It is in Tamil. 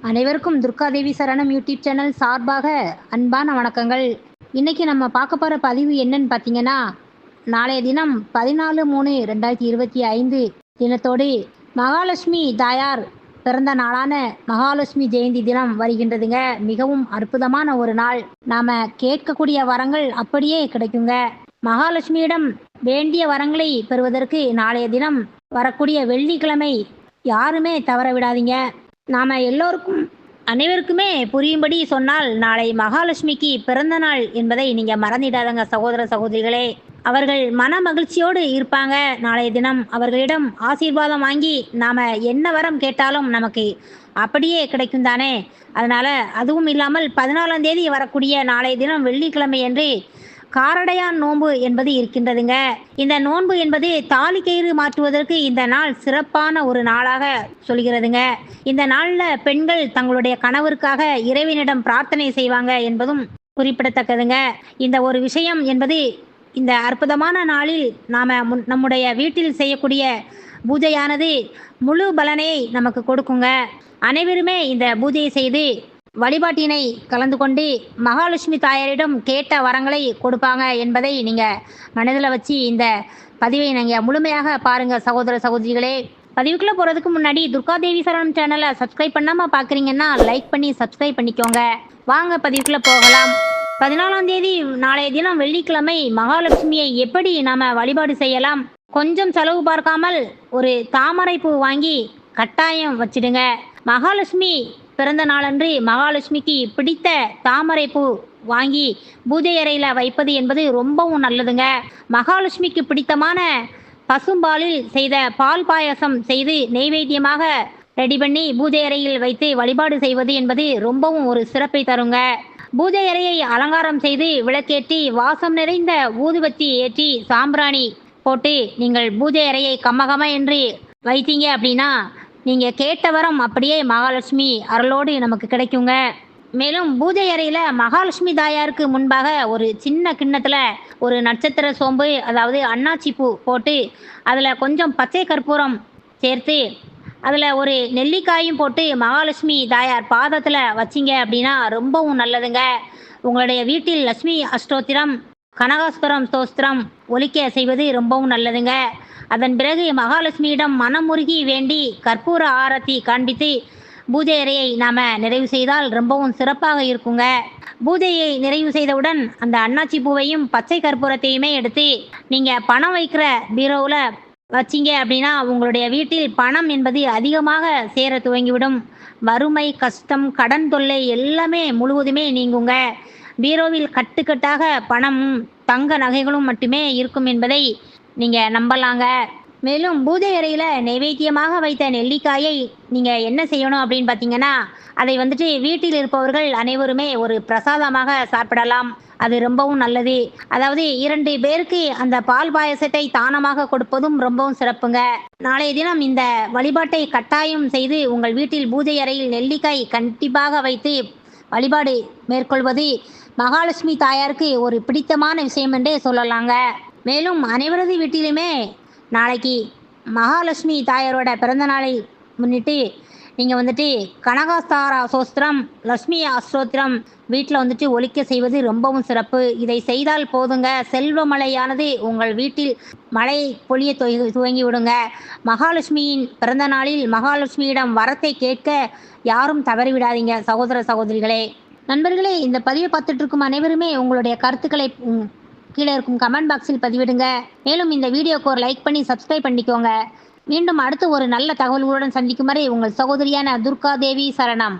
அனைவருக்கும் துர்காதேவி சரணம் யூடியூப் சேனல் சார்பாக அன்பான வணக்கங்கள். இன்னைக்கு நம்ம பார்க்க போகிற பதிவு என்னன்னு பார்த்தீங்கன்னா, நாளைய தினம் 14/3/2025 தினத்தோடு மகாலட்சுமி தாயார் பிறந்த நாளான மகாலட்சுமி ஜெயந்தி தினம் வருகின்றதுங்க. மிகவும் அற்புதமான ஒரு நாள். நாம் கேட்கக்கூடிய வரங்கள் அப்படியே கிடைக்குங்க. மகாலட்சுமியிடம் வேண்டிய வரங்களை பெறுவதற்கு நாளைய தினம் வரக்கூடிய வெள்ளிக்கிழமை யாருமே தவற விடாதீங்க. நாம் எல்லோருக்கும் அனைவருக்குமே புரியும்படி சொன்னால், நாளை மகாலட்சுமிக்கு பிறந்த நாள் என்பதை நீங்கள் மறந்துடாதங்க சகோதர சகோதரிகளே. அவர்கள் மன மகிழ்ச்சியோடு இருப்பாங்க. நாளைய தினம் அவர்களிடம் ஆசீர்வாதம் வாங்கி நாம் என்ன வரம் கேட்டாலும் நமக்கு அப்படியே கிடைக்கும் தானே. அதனால் அதுவும் இல்லாமல் 14ஆம் தேதி வரக்கூடிய நாளைய தினம் வெள்ளிக்கிழமை என்று காரடையான் நோன்பு என்பது இருக்கின்றதுங்க. இந்த நோன்பு என்பது தாலி கயிறு மாற்றுவதற்கு இந்த நாள் சிறப்பான ஒரு நாளாக சொல்கிறதுங்க. இந்த நாளில் பெண்கள் தங்களுடைய கணவருக்காக இறைவனிடம் பிரார்த்தனை செய்வாங்க என்பதும் குறிப்பிடத்தக்கதுங்க. இந்த ஒரு விஷயம் என்பது இந்த அற்புதமான நாளில் நாம் நம்முடைய வீட்டில் செய்யக்கூடிய பூஜையானது முழு பலனை நமக்கு கொடுக்குங்க. அனைவருமே இந்த பூஜையை செய்து வழிபாட்டினை கலந்து கொண்டு மகாலட்சுமி தாயாரிடம் கேட்ட வரங்களை கொடுப்பாங்க என்பதை நீங்கள் மனதில் வச்சு இந்த பதிவை நீங்கள் முழுமையாக பாருங்கள் சகோதர சகோதரிகளே. பதிவுக்குள்ளே போகிறதுக்கு முன்னாடி துர்காதேவி சரணம் சேனலை சப்ஸ்கிரைப் பண்ணாமல் பார்க்குறீங்கன்னா லைக் பண்ணி சப்ஸ்கிரைப் பண்ணிக்கோங்க. வாங்க பதிவுக்குள்ளே போகலாம். 14ஆம் தேதி நாளைய தினம் வெள்ளிக்கிழமை மகாலட்சுமியை எப்படி நாம் வழிபாடு செய்யலாம்? கொஞ்சம் செலவு பார்க்காமல் ஒரு தாமரை பூ வாங்கி கட்டாயம் வச்சிடுங்க. மகாலட்சுமி பிறந்த நாளன்று மகாலட்சுமிக்கு பிடித்த தாமரை பூ வாங்கி பூஜை அறையில் வைப்பது என்பது ரொம்பவும் நல்லதுங்க. மகாலட்சுமிக்கு பிடித்தமான பசும்பாலில் செய்த பால் பாயசம் செய்து நெய்வேத்தியமாக ரெடி பண்ணி பூஜை அறையில் வைத்து வழிபாடு செய்வது என்பது ரொம்பவும் ஒரு சிறப்பை தருங்க. பூஜை அறையை அலங்காரம் செய்து விளக்கேற்றி வாசம் நிறைந்த ஊதுவத்தி ஏற்றி சாம்பிராணி போட்டு நீங்கள் பூஜை அறையை கம்மகம என்று வைத்தீங்க அப்படின்னா நீங்கள் கேட்ட வரம் அப்படியே மகாலட்சுமி அருளோடு நமக்கு கிடைக்குங்க. மேலும் பூஜை அறையில் மகாலட்சுமி தாயாருக்கு முன்பாக ஒரு சின்ன கிண்ணத்தில் ஒரு நட்சத்திர சோம்பு, அதாவது அன்னாச்சி பூ போட்டு அதில் கொஞ்சம் பச்சை கற்பூரம் சேர்த்து அதில் ஒரு நெல்லிக்காயும் போட்டு மகாலட்சுமி தாயார் பாதத்தில் வச்சிங்க அப்படின்னா ரொம்பவும் நல்லதுங்க. உங்களுடைய வீட்டில் லட்சுமி அஷ்டோத்திரம், கனகாஸ்வரம் ஸ்தோத்திரம் ஒலிக்க செய்வது ரொம்பவும் நல்லதுங்க. அதன் பிறகு மகாலட்சுமியிடம் மனமுருகி வேண்டி கற்பூர ஆரத்தி காண்பித்து பூஜை அறையை நாம் நிறைவு செய்தால் ரொம்பவும் சிறப்பாக இருக்குங்க. பூஜையை நிறைவு செய்தவுடன் அந்த அன்னாச்சி பூவையும் பச்சை கற்பூரத்தையுமே எடுத்து நீங்கள் பணம் வைக்கிற பீரோவில் வச்சிங்க அப்படின்னா உங்களுடைய வீட்டில் பணம் என்பது அதிகமாக சேர துவங்கிவிடும். வறுமை, கஷ்டம், கடன் தொல்லை எல்லாமே முழுவதுமே நீங்குங்க. பீரோவில் கட்டுக்கட்டாக பணமும் தங்க நகைகளும் மட்டுமே இருக்கும் என்பதை நீங்கள் நம்பலாங்க. மேலும் பூஜை அறையில் நைவேத்தியமாக வைத்த நெல்லிக்காயை நீங்கள் என்ன செய்யணும் அப்படின்னு பார்த்தீங்கன்னா, அதை வீட்டில் இருப்பவர்கள் அனைவருமே ஒரு பிரசாதமாக சாப்பிடலாம். அது ரொம்பவும் நல்லது. அதாவது 2 பேருக்கு அந்த பால் பாயசத்தை தானமாக கொடுப்பதும் ரொம்பவும் சிறப்புங்க. நாளைய தினம் இந்த வழிபாட்டை கட்டாயம் செய்து உங்கள் வீட்டில் பூஜை அறையில் நெல்லிக்காய் கண்டிப்பாக வைத்து வழிபாடு மேற்கொள்வது மகாலட்சுமி தாயாருக்கு ஒரு பிடித்தமான விஷயம் என்றே சொல்லலாங்க. மேலும் அனைவரது வீட்டிலுமே நாளைக்கு மகாலட்சுமி தாயாரோட பிறந்த நாளை முன்னிட்டு நீங்கள் கனகாஸ்தாரா சோஸ்திரம், லட்சுமி அஷ்டோத்திரம் வீட்டில் ஒலிக்க செய்வது ரொம்பவும் சிறப்பு. இதை செய்தால் போதுங்க, செல்வமழையானது உங்கள் வீட்டில் மழை பொழிய துவங்கி விடுங்க. மகாலட்சுமியின் பிறந்த நாளில் மகாலட்சுமியிடம் வரத்தை கேட்க யாரும் தவறிவிடாதீங்க சகோதர சகோதரிகளே. நண்பர்களே, இந்த பதிவை பார்த்துட்டு இருக்கும் அனைவருமே உங்களுடைய கருத்துக்களை கீழே இருக்கும் கமெண்ட் பாக்ஸில் பதிவிடுங்க. மேலும் இந்த வீடியோக்கு ஒரு லைக் பண்ணி சப்ஸ்கிரைப் பண்ணிக்கோங்க. மீண்டும் அடுத்து ஒரு நல்ல தகவல்களுடன் சந்திக்கும் வரை உங்கள் சகோதரியான துர்காதேவி சரணம்.